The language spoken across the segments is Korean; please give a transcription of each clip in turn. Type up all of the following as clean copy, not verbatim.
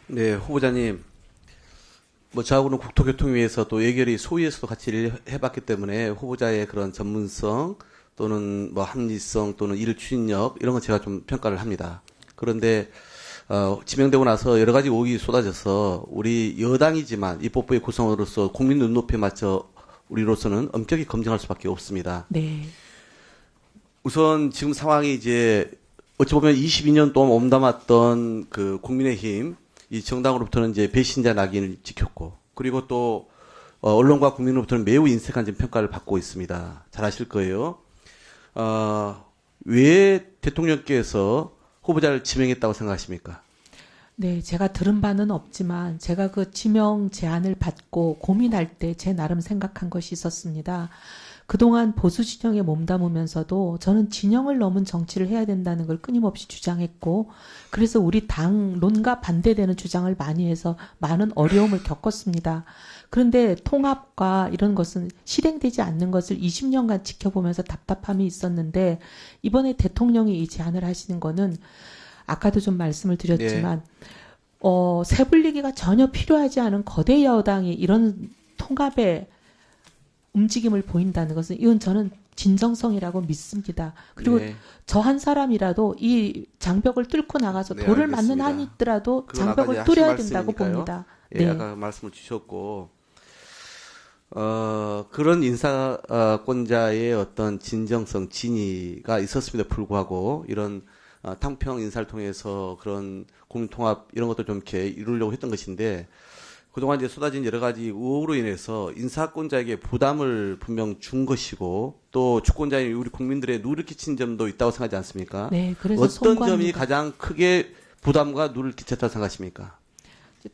네, 후보자님, 저하고는 국토교통위에서 또 예결위 소위에서도 같이 일을 해봤기 때문에 후보자의 그런 전문성 또는 합리성 또는 일 추진력 이런 건 제가 좀 평가를 합니다. 그런데 지명되고 나서 여러 가지 의혹이 쏟아져서 우리 여당이지만 입법부의 구성으로서 국민 눈높이에 맞춰 우리로서는 엄격히 검증할 수밖에 없습니다. 네. 우선 지금 상황이 이제 어찌 보면 22년 동안 몸담았던 그 국민의힘 이 정당으로부터는 이제 배신자 낙인을 찍혔고, 그리고 또 언론과 국민으로부터는 매우 인색한 평가를 받고 있습니다. 잘 아실 거예요. 왜 대통령께서 후보자를 지명했다고 생각하십니까? 네, 제가 들은 바는 없지만 제가 그 지명 제안을 받고 고민할 때 제 나름 생각한 것이 있었습니다. 그동안 보수 진영에 몸담으면서도 저는 진영을 넘은 정치를 해야 된다는 걸 끊임없이 주장했고, 그래서 우리 당론과 반대되는 주장을 많이 해서 많은 어려움을 겪었습니다. 그런데 통합과 이런 것은 실행되지 않는 것을 20년간 지켜보면서 답답함이 있었는데, 이번에 대통령이 이 제안을 하시는 거는 아까도 좀 말씀을 드렸지만 세불리기가 전혀 필요하지 않은 거대 여당이 이런 통합의 움직임을 보인다는 것은 이건 저는 진정성이라고 믿습니다. 그리고 네. 저 한 사람이라도 이 장벽을 뚫고 나가서 네, 돌을 알겠습니다. 맞는 한이 있더라도 그건 아까 장벽을 이제 뚫어야 하신 된다고 말씀이니까요. 봅니다. 예, 네. 아까 말씀을 주셨고, 그런 인사권자의 어떤 진정성, 진위가 있었음에도 불구하고 이런 탕평 인사를 통해서 그런 국민통합 이런 것도 좀 이렇게 이루려고 했던 것인데, 그동안 이제 쏟아진 여러 가지 의혹으로 인해서 인사권자에게 부담을 분명 준 것이고, 또 주권자인 우리 국민들의 누를 끼친 점도 있다고 생각하지 않습니까? 네, 그래서 어떤 점이 송구합니다. 가장 크게 부담과 누를 끼쳤다고 생각하십니까?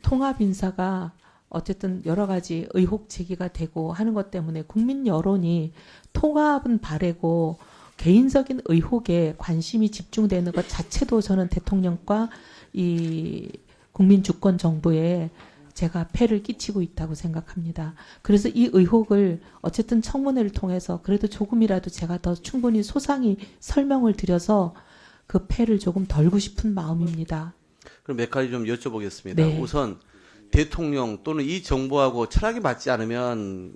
통합 인사가 어쨌든 여러 가지 의혹 제기가 되고 하는 것 때문에 국민 여론이 통합은 바래고 개인적인 의혹에 관심이 집중되는 것 자체도 저는 대통령과 이 국민 주권 정부에 제가 폐를 끼치고 있다고 생각합니다. 그래서 이 의혹을 어쨌든 청문회를 통해서 그래도 조금이라도 제가 더 충분히 소상히 설명을 드려서 그 폐를 조금 덜고 싶은 마음입니다. 그럼 몇 가지 좀 여쭤보겠습니다. 네. 우선 대통령 또는 이 정부하고 철학이 맞지 않으면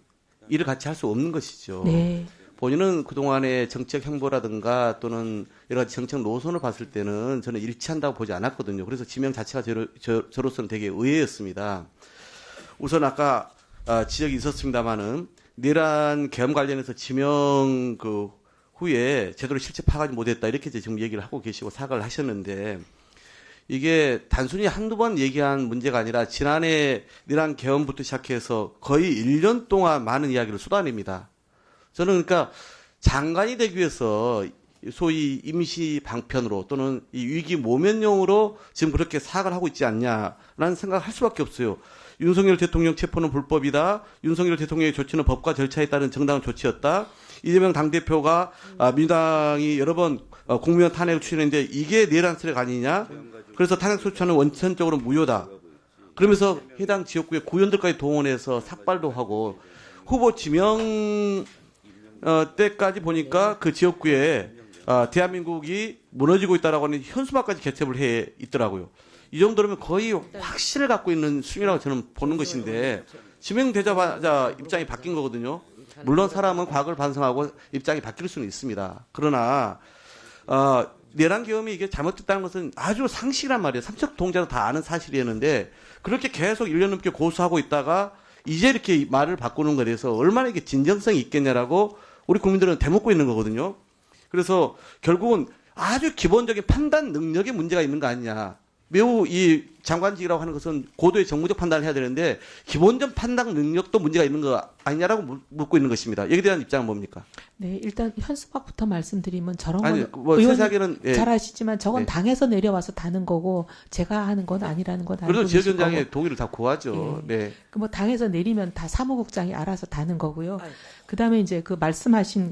일을 같이 할 수 없는 것이죠. 네. 본인은 그동안의 정책 행보라든가 또는 여러 가지 정책 노선을 봤을 때는 저는 일치한다고 보지 않았거든요. 그래서 지명 자체가 저로서는 되게 의외였습니다. 우선 아까 지적이 있었습니다마는 내란 계엄 관련해서 지명 그 후에 제대로 실체 파악하지 못했다 이렇게 지금 얘기를 하고 계시고 사과를 하셨는데, 이게 단순히 한두 번 얘기한 문제가 아니라 지난해 내란 계엄부터 시작해서 거의 1년 동안 많은 이야기를 쏟아냅니다. 저는 그러니까 장관이 되기 위해서 소위 임시 방편으로 또는 이 위기 모면용으로 지금 그렇게 사과를 하고 있지 않냐라는 생각을 할 수밖에 없어요. 윤석열 대통령 체포는 불법이다. 윤석열 대통령의 조치는 법과 절차에 따른 정당한 조치였다. 이재명 당대표가 민주당이 여러 번 국무위원 탄핵을 추진했는데 이게 내란 세력 아니냐. 그래서 탄핵 소추는 원천적으로 무효다. 그러면서 해당 지역구의 구원들까지 동원해서 삭발도 하고 후보 지명 때까지 보니까 그 지역구에 대한민국이 무너지고 있다라고 하는 현수막까지 개첩을 해 있더라고요. 이 정도면 거의 확신을 갖고 있는 수준이라고 저는 보는 것인데, 지명되자마자 입장이 바뀐 거거든요. 물론 사람은 과거를 반성하고 입장이 바뀔 수는 있습니다. 그러나 내란 계엄이 이게 잘못됐다는 것은 아주 상식이란 말이에요. 삼척 동자도 다 아는 사실이었는데 그렇게 계속 1년 넘게 고수하고 있다가 이제 이렇게 말을 바꾸는 것에 대해서 얼마나 이게 진정성이 있겠냐라고 우리 국민들은 대묻고 있는 거거든요. 그래서 결국은 아주 기본적인 판단 능력에 문제가 있는 거 아니냐. 매우 이 장관직이라고 하는 것은 고도의 정무적 판단을 해야 되는데 기본적 판단 능력도 문제가 있는 거 아니냐라고 묻고 있는 것입니다. 여기에 대한 입장은 뭡니까? 네, 일단 현수막부터 말씀드리면 저런 건 아니, 세세하게는 잘 아시지만 저건 네. 당에서 내려와서 다는 거고 제가 하는 건 아니라는 건 알고 그래도 계실 지역위원장의 거고. 동의를 다 구하죠. 네. 그 뭐 당에서 내리면 다 사무국장이 알아서 다는 거고요. 그다음에 이제 그 말씀하신,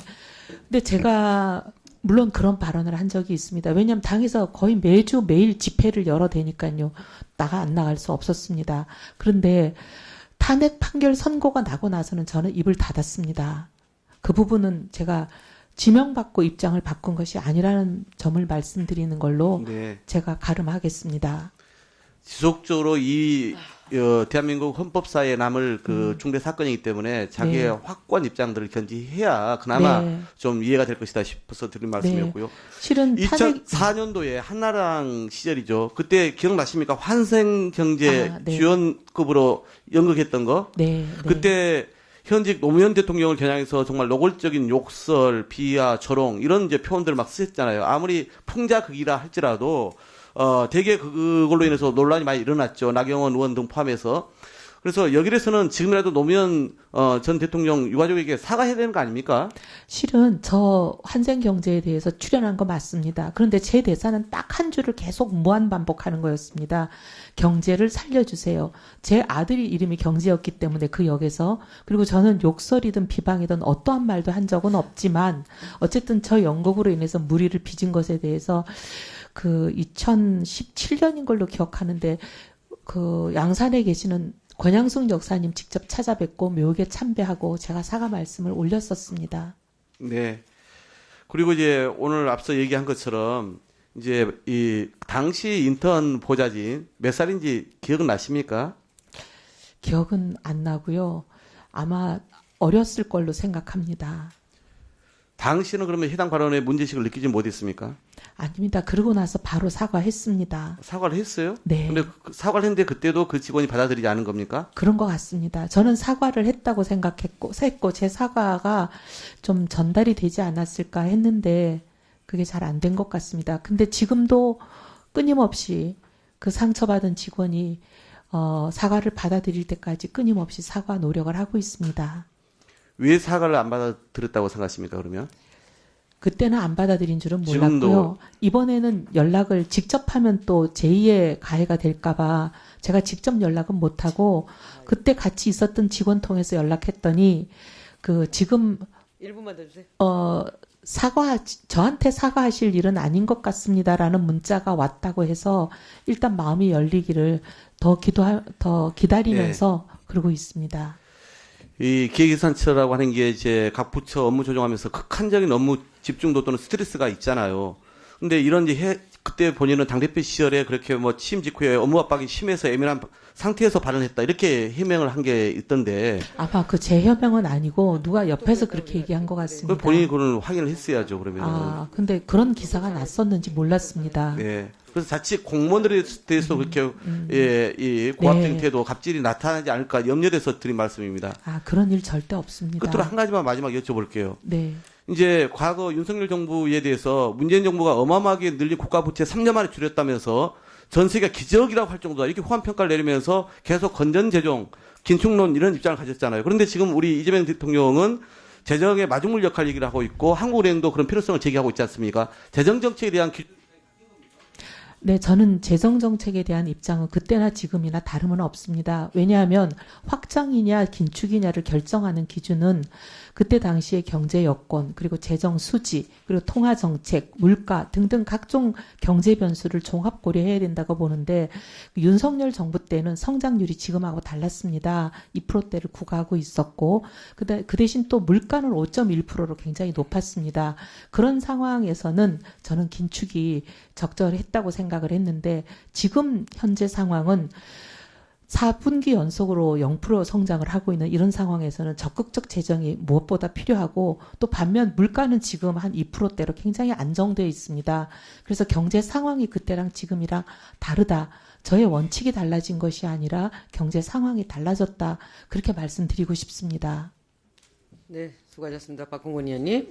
근데 제가 물론 그런 발언을 한 적이 있습니다. 왜냐하면 당에서 거의 매주 매일 집회를 열어대니까요. 안 나갈 수 없었습니다. 그런데 탄핵 판결 선고가 나고 나서는 저는 입을 닫았습니다. 그 부분은 제가 지명받고 입장을 바꾼 것이 아니라는 점을 말씀드리는 걸로 네. 제가 가름하겠습니다. 지속적으로 이 대한민국 헌법사에 남을 그 중대 사건이기 때문에 자기의 네. 확고한 입장들을 견지해야 그나마 네. 좀 이해가 될 것이다 싶어서 드린 말씀이었고요. 실은 탄핵 2004년도에 한나라당 시절이죠. 그때 기억나십니까? 환생경제 아, 네. 지원급으로 연극했던 거. 네, 네. 그때 현직 노무현 대통령을 겨냥해서 정말 노골적인 욕설, 비하, 조롱 이런 이제 표현들을 막 쓰셨잖아요. 아무리 풍자극이라 할지라도 되게 그걸로 인해서 논란이 많이 일어났죠. 나경원 의원 등 포함해서. 그래서 여기에서는 지금이라도 노무현 전 대통령 유가족에게 사과해야 되는 거 아닙니까? 실은 저 환생경제에 대해서 출연한 거 맞습니다. 그런데 제 대사는 딱 한 줄을 계속 무한 반복하는 거였습니다. 경제를 살려주세요. 제 아들이 이름이 경제였기 때문에 그 역에서, 그리고 저는 욕설이든 비방이든 어떠한 말도 한 적은 없지만 어쨌든 저 연극으로 인해서 무리를 빚은 것에 대해서 그 2017년인 걸로 기억하는데 그 양산에 계시는 권양숙 역사님 직접 찾아뵙고 묘역에 참배하고 제가 사과 말씀을 올렸었습니다. 네. 그리고 이제 오늘 앞서 얘기한 것처럼 이제 이 당시 인턴 보좌진 몇 살인지 기억나십니까? 기억은 안 나고요. 아마 어렸을 걸로 생각합니다. 당시는 그러면 해당 발언에 문제식을 느끼지 못했습니까? 아닙니다. 그러고 나서 바로 사과했습니다. 사과를 했어요? 네. 근데 사과를 했는데 그때도 그 직원이 받아들이지 않은 겁니까? 그런 것 같습니다. 저는 사과를 했다고 생각했고 제 사과가 좀 전달이 되지 않았을까 했는데 그게 잘 안 된 것 같습니다. 근데 지금도 끊임없이 그 상처받은 직원이 사과를 받아들일 때까지 끊임없이 사과 노력을 하고 있습니다. 왜 사과를 안 받아들였다고 생각하십니까, 그러면? 그때는 안 받아들인 줄은 지금도. 몰랐고요. 이번에는 연락을 직접 하면 또 제2의 가해가 될까봐 제가 직접 연락은 못하고 그때 같이 있었던 직원 통해서 연락했더니 그 지금 1분만 더 주세요. 저한테 사과하실 일은 아닌 것 같습니다라는 문자가 왔다고 해서 일단 마음이 열리기를 더 기다리면서 그러고 있습니다. 이 기획예산처라고 하는 게 이제 각 부처 업무 조정하면서 극한적인 업무 집중도 또는 스트레스가 있잖아요. 근데 이런 이제 그때 본인은 당대표 시절에 그렇게 뭐 취임 직후에 업무 압박이 심해서 예민한 상태에서 발언했다 이렇게 해명을 한 게 있던데 아마 그 제 협명은 아니고 누가 옆에서 그렇게 얘기한 것 같습니다. 본인이 그걸 확인을 했어야죠, 그러면. 아, 근데 그런 기사가 났었는지 몰랐습니다. 네. 그래서 자칫 공무원들에 대해서 그렇게 이 고압적인 네. 태도, 갑질이 나타나지 않을까 염려돼서 드린 말씀입니다. 아, 그런 일 절대 없습니다. 끝으로 한 가지만 마지막 여쭤볼게요. 네. 이제 과거 윤석열 정부에 대해서 문재인 정부가 어마어마하게 늘린 국가 부채 3년 만에 줄였다면서 전 세계가 기적이라고 할 정도다 이렇게 호환 평가를 내리면서 계속 건전 재정, 긴축론 이런 입장을 가졌잖아요. 그런데 지금 우리 이재명 대통령은 재정의 마중물 역할 얘기를 하고 있고 한국은행도 그런 필요성을 제기하고 있지 않습니까? 재정 정책에 대한 네, 저는 재정 정책에 대한 입장은 그때나 지금이나 다름은 없습니다. 왜냐하면 확장이냐 긴축이냐를 결정하는 기준은 그때 당시의 경제 여건, 그리고 재정 수지, 그리고 통화 정책, 물가 등등 각종 경제 변수를 종합 고려해야 된다고 보는데 윤석열 정부 때는 성장률이 지금하고 달랐습니다. 2%대를 구가하고 있었고 그 대신 또 물가는 5.1%로 굉장히 높았습니다. 그런 상황에서는 저는 긴축이 적절했다고 생각을 했는데 지금 현재 상황은 4분기 연속으로 0% 성장을 하고 있는 이런 상황에서는 적극적 재정이 무엇보다 필요하고 또 반면 물가는 지금 한 2%대로 굉장히 안정되어 있습니다. 그래서 경제 상황이 그때랑 지금이랑 다르다. 저의 원칙이 달라진 것이 아니라 경제 상황이 달라졌다. 그렇게 말씀드리고 싶습니다. 네, 수고하셨습니다. 박홍근 의원님.